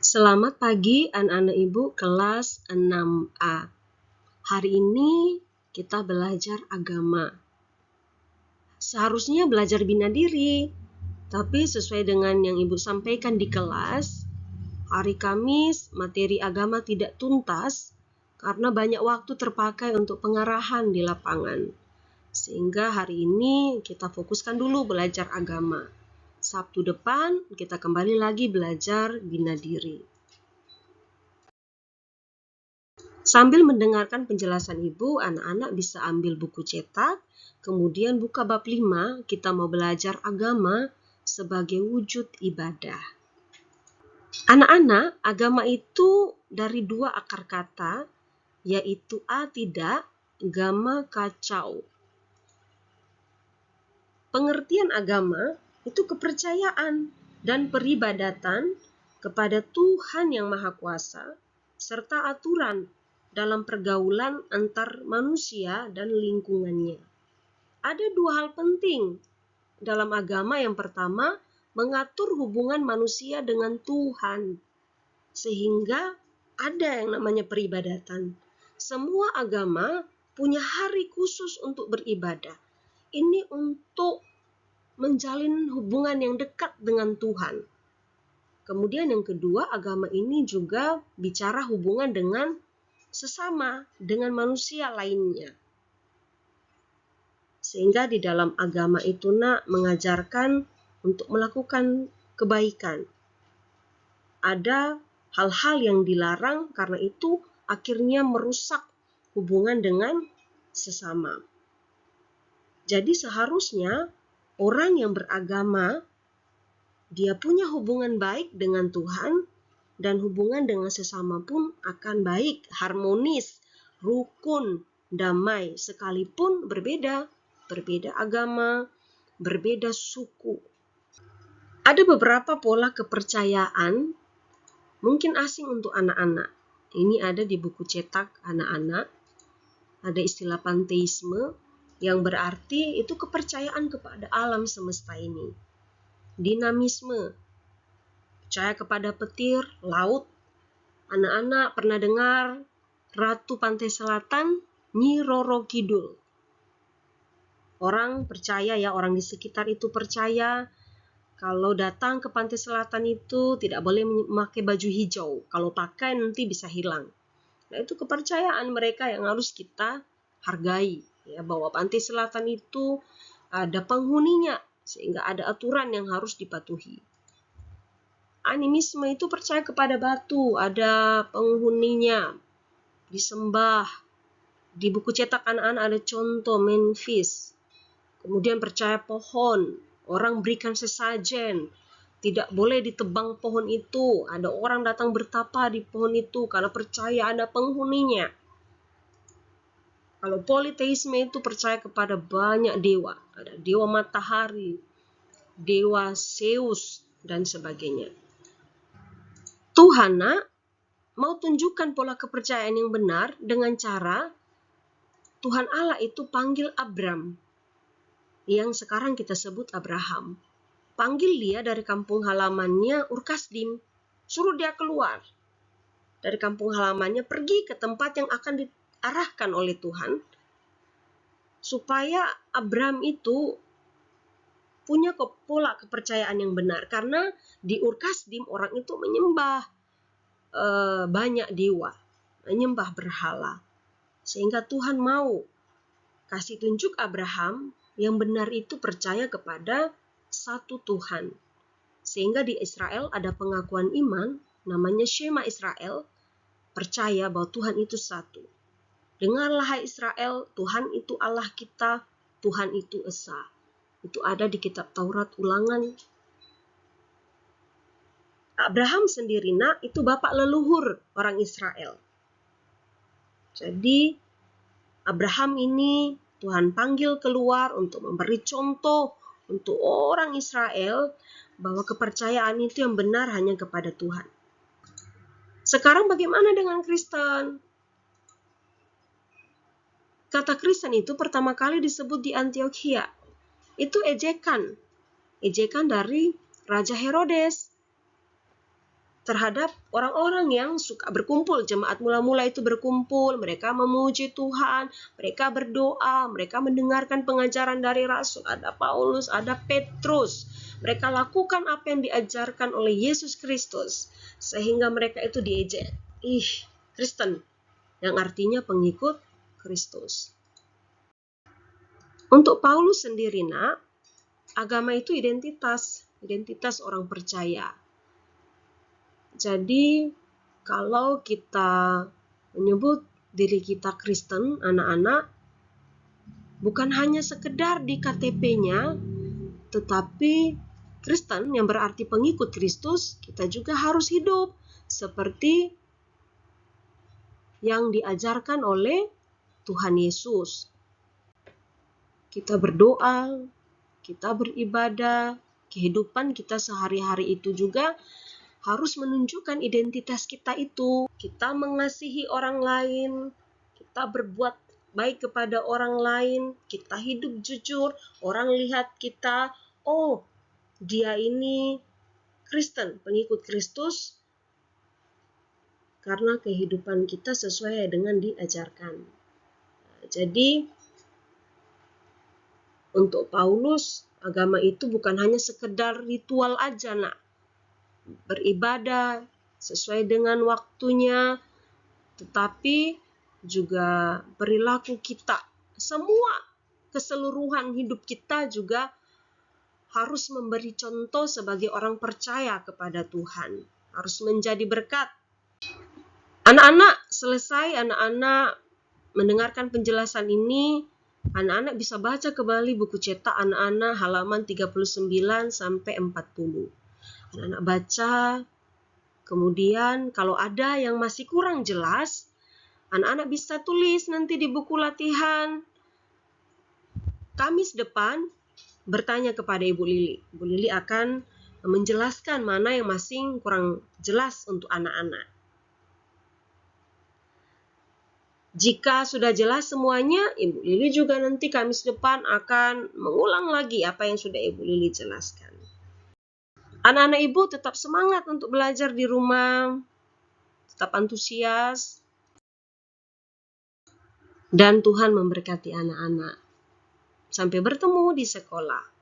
Selamat pagi anak-anak ibu kelas 6A. Hari ini kita belajar agama. Seharusnya belajar bina diri, tapi sesuai dengan yang ibu sampaikan di kelas, hari Kamis materi agama tidak tuntas karena banyak waktu terpakai untuk pengarahan di lapangan. Sehingga hari ini kita fokuskan dulu belajar agama. Sabtu depan kita kembali lagi belajar bina diri. Sambil mendengarkan penjelasan ibu, anak-anak bisa ambil buku cetak, kemudian buka bab 5, kita mau belajar agama sebagai wujud ibadah. Anak-anak, agama itu dari dua akar kata, yaitu a tidak, gama kacau. Pengertian agama itu kepercayaan dan peribadatan kepada Tuhan yang Maha Kuasa, serta aturan dalam pergaulan antar manusia dan lingkungannya. Ada dua hal penting dalam agama. Yang pertama, mengatur hubungan manusia dengan Tuhan, sehingga ada yang namanya peribadatan. Semua agama punya hari khusus untuk beribadah. Ini untuk menjalin hubungan yang dekat dengan Tuhan. Kemudian yang kedua, agama ini juga bicara hubungan dengan sesama, dengan manusia lainnya. Sehingga di dalam agama itu mengajarkan untuk melakukan kebaikan. Ada hal-hal yang dilarang, karena itu akhirnya merusak hubungan dengan sesama. Jadi seharusnya orang yang beragama, dia punya hubungan baik dengan Tuhan, dan hubungan dengan sesama pun akan baik, harmonis, rukun, damai, sekalipun berbeda agama, berbeda suku. Ada beberapa pola kepercayaan mungkin asing untuk anak-anak. Ini ada di buku cetak anak-anak. Ada istilah panteisme, yang berarti itu kepercayaan kepada alam semesta ini. Dinamisme, percaya kepada petir, laut. Anak-anak pernah dengar Ratu Pantai Selatan, Nyi Roro Kidul. Orang percaya orang di sekitar itu percaya kalau datang ke Pantai Selatan itu tidak boleh memakai baju hijau. Kalau pakai nanti bisa hilang. Nah, itu kepercayaan mereka yang harus kita hargai. Bahwa Pantai Selatan itu ada penghuninya, sehingga ada aturan yang harus dipatuhi. Animisme itu percaya kepada batu, ada penghuninya, disembah. Di buku cetak anak-anak ada contoh Memphis. Kemudian percaya pohon, orang berikan sesajen, tidak boleh ditebang pohon itu. Ada orang datang bertapa di pohon itu karena percaya ada penghuninya. Kalau politeisme itu percaya kepada banyak dewa. Ada dewa matahari, dewa Zeus, dan sebagainya. Tuhan mau tunjukkan pola kepercayaan yang benar dengan cara Tuhan Allah itu panggil Abram, yang sekarang kita sebut Abraham. Panggil dia dari kampung halamannya Ur-Kasdim. Suruh dia keluar dari kampung halamannya, pergi ke tempat yang akan diarahkan oleh Tuhan, supaya Abram itu punya pola kepercayaan yang benar. Karena di Ur-Kasdim orang itu menyembah banyak dewa, menyembah berhala. Sehingga Tuhan mau kasih tunjuk Abraham yang benar itu percaya kepada satu Tuhan. Sehingga di Israel ada pengakuan iman, namanya Shema Israel, percaya bahwa Tuhan itu satu. Dengarlah hai Israel, Tuhan itu Allah kita, Tuhan itu Esa. Itu ada di kitab Taurat Ulangan. Abraham sendiri itu bapak leluhur orang Israel. Jadi Abraham ini Tuhan panggil keluar untuk memberi contoh untuk orang Israel bahwa kepercayaan itu yang benar hanya kepada Tuhan. Sekarang bagaimana dengan Kristen? Kata Kristen itu pertama kali disebut di Antiokhia. Itu ejekan dari Raja Herodes. terhadap orang-orang yang suka berkumpul. Jemaat mula-mula itu berkumpul, mereka memuji Tuhan, mereka berdoa, mereka mendengarkan pengajaran dari Rasul. Ada Paulus, ada Petrus. Mereka lakukan apa yang diajarkan oleh Yesus Kristus, sehingga mereka itu diejek. Kristen, yang artinya pengikut Kristus. Untuk Paulus sendiri, agama itu identitas orang percaya. Jadi, kalau kita menyebut diri kita Kristen, anak-anak, bukan hanya sekedar di KTP-nya, tetapi Kristen yang berarti pengikut Kristus, kita juga harus hidup seperti yang diajarkan oleh Tuhan Yesus. Kita berdoa, kita beribadah, kehidupan kita sehari-hari itu juga harus menunjukkan identitas kita itu. Kita mengasihi orang lain, kita berbuat baik kepada orang lain, kita hidup jujur, orang lihat kita, oh dia ini Kristen, pengikut Kristus, karena kehidupan kita sesuai dengan diajarkan. Jadi, untuk Paulus, agama itu bukan hanya sekedar ritual aja, beribadah sesuai dengan waktunya, tetapi juga perilaku kita. Semua keseluruhan hidup kita juga harus memberi contoh sebagai orang percaya kepada Tuhan. Harus menjadi berkat. Anak-anak, selesai anak-anak mendengarkan penjelasan ini, anak-anak bisa baca kembali buku cetak anak-anak halaman 39 sampai 40. Anak-anak baca, kemudian kalau ada yang masih kurang jelas, anak-anak bisa tulis nanti di buku latihan. Kamis depan bertanya kepada Ibu Lili. Ibu Lili akan menjelaskan mana yang masih kurang jelas untuk anak-anak. Jika sudah jelas semuanya, Ibu Lili juga nanti Kamis depan akan mengulang lagi apa yang sudah Ibu Lili jelaskan. Anak-anak Ibu tetap semangat untuk belajar di rumah, tetap antusias, dan Tuhan memberkati anak-anak. Sampai bertemu di sekolah.